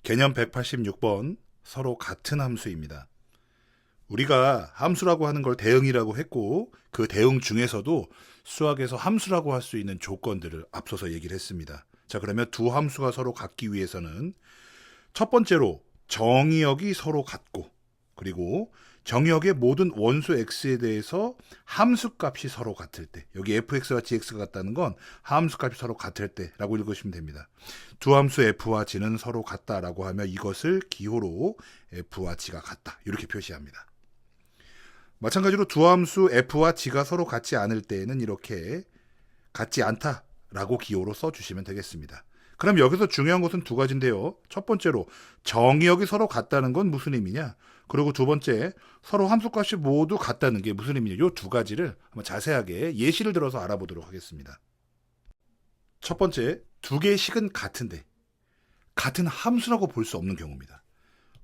개념 186번 서로 같은 함수입니다. 우리가 함수라고 하는 걸 대응이라고 했고 그 대응 중에서도 수학에서 함수라고 할 수 있는 조건들을 앞서서 얘기를 했습니다. 자, 그러면 두 함수가 서로 같기 위해서는 첫 번째로 정의역이 서로 같고, 그리고 정의역의 모든 원소 x에 대해서 함수값이 서로 같을 때, 여기 fx와 gx가 같다는 건 함수값이 서로 같을 때라고 읽으시면 됩니다. 두 함수 f와 g는 서로 같다라고 하면 이것을 기호로 f와 g가 같다 이렇게 표시합니다. 마찬가지로 두 함수 f와 g가 서로 같지 않을 때에는 이렇게 같지 않다라고 기호로 써주시면 되겠습니다. 그럼 여기서 중요한 것은 두 가지인데요. 첫 번째로 정의역이 서로 같다는 건 무슨 의미냐? 그리고 두 번째, 서로 함수값이 모두 같다는 게 무슨 의미냐? 이 두 가지를 한번 자세하게 예시를 들어서 알아보도록 하겠습니다. 첫 번째, 두 개의 식은 같은데 같은 함수라고 볼 수 없는 경우입니다.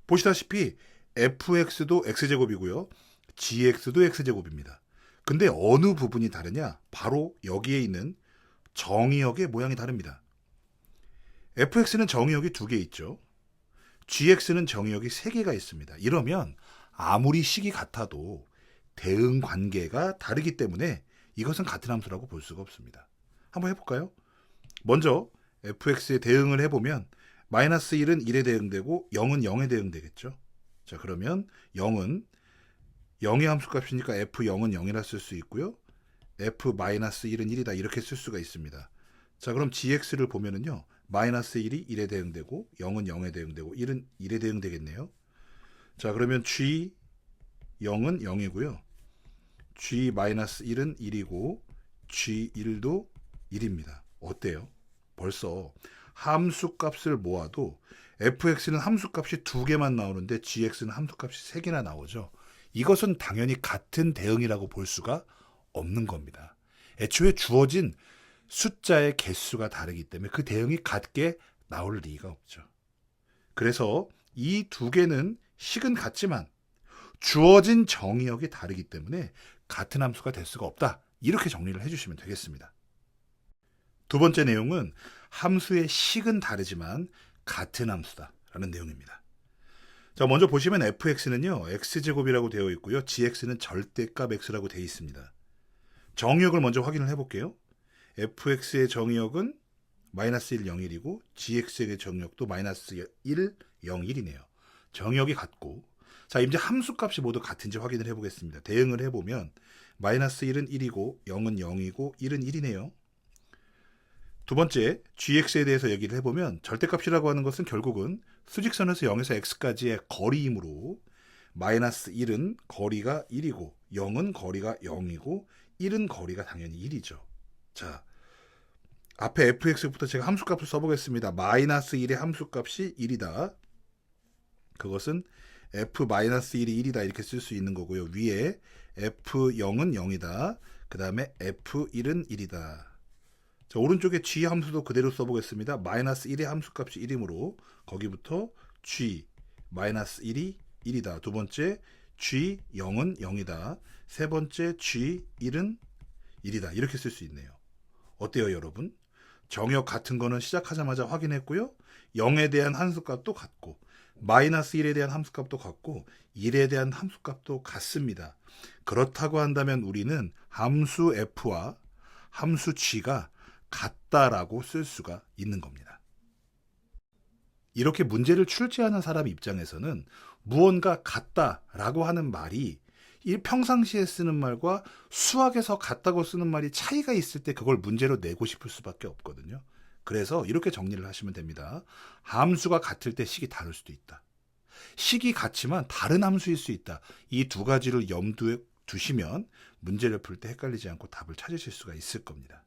보시다시피 fx도 x제곱이고요. gx도 x제곱입니다. 근데 어느 부분이 다르냐? 바로 여기에 있는 정의역의 모양이 다릅니다. fx는 정의역이 두 개 있죠. gx는 정의역이 세 개가 있습니다. 이러면 아무리 식이 같아도 대응 관계가 다르기 때문에 이것은 같은 함수라고 볼 수가 없습니다. 한번 해볼까요? 먼저 fx에 대응을 해보면 마이너스 1은 1에 대응되고 0은 0에 대응되겠죠. 자, 그러면 0은 0의 함수값이니까 f0은 0이라 쓸 수 있고요. f-1은 1이다 이렇게 쓸 수가 있습니다. 자, 그럼 gx를 보면은요. 마이너스 1이 1에 대응되고 0은 0에 대응되고 1은 1에 대응되겠네요. 자, 그러면 g 0은 0이고요. g-1은 1이고 g1도 1입니다. 어때요? 벌써 함수값을 모아도 fx는 함수값이 두 개만 나오는데 gx는 함수값이 세 개나 나오죠. 이것은 당연히 같은 대응이라고 볼 수가 없는 겁니다. 애초에 주어진 숫자의 개수가 다르기 때문에 그 대응이 같게 나올 리가 없죠. 그래서 이 두 개는 식은 같지만 주어진 정의역이 다르기 때문에 같은 함수가 될 수가 없다. 이렇게 정리를 해주시면 되겠습니다. 두 번째 내용은 함수의 식은 다르지만 같은 함수다라는 내용입니다. 자, 먼저 보시면 fx는요. x제곱이라고 되어 있고요. gx는 절대값 x라고 되어 있습니다. 정의역을 먼저 확인을 해볼게요. fx의 정의역은 마이너스 1, 0, 1이고 gx의 정의역도 마이너스 1, 0, 1이네요. 정의역이 같고, 자, 이제 함수값이 모두 같은지 확인을 해보겠습니다. 대응을 해보면 마이너스 1은 1이고 0은 0이고 1은 1이네요. 두 번째, gx에 대해서 얘기를 해보면 절대값이라고 하는 것은 결국은 수직선에서 0에서 x까지의 거리이므로 마이너스 1은 거리가 1이고 0은 거리가 0이고 1은 거리가 당연히 1이죠. 자, 앞에 fx부터 제가 함수값을 써보겠습니다. 마이너스 1의 함수값이 1이다. 그것은 f-1이 1이다 이렇게 쓸 수 있는 거고요. 위에 f0은 0이다. 그 다음에 f1은 1이다. 자, 오른쪽에 g 함수도 그대로 써보겠습니다. 마이너스 1의 함수값이 1이므로 거기부터 g 마이너스 1이 1이다. 두 번째 g0은 0이다. 세 번째 g1은 1이다. 이렇게 쓸 수 있네요. 어때요, 여러분? 정의역 같은 거는 시작하자마자 확인했고요. 0에 대한 함수값도 같고 마이너스 1에 대한 함수값도 같고 1에 대한 함수값도 같습니다. 그렇다고 한다면 우리는 함수 f와 함수 g가 같다라고 쓸 수가 있는 겁니다. 이렇게 문제를 출제하는 사람 입장에서는 무언가 같다라고 하는 말이 평상시에 쓰는 말과 수학에서 같다고 쓰는 말이 차이가 있을 때 그걸 문제로 내고 싶을 수밖에 없거든요. 그래서 이렇게 정리를 하시면 됩니다. 함수가 같을 때 식이 다를 수도 있다. 식이 같지만 다른 함수일 수 있다. 이 두 가지를 염두에 두시면 문제를 풀 때 헷갈리지 않고 답을 찾으실 수가 있을 겁니다.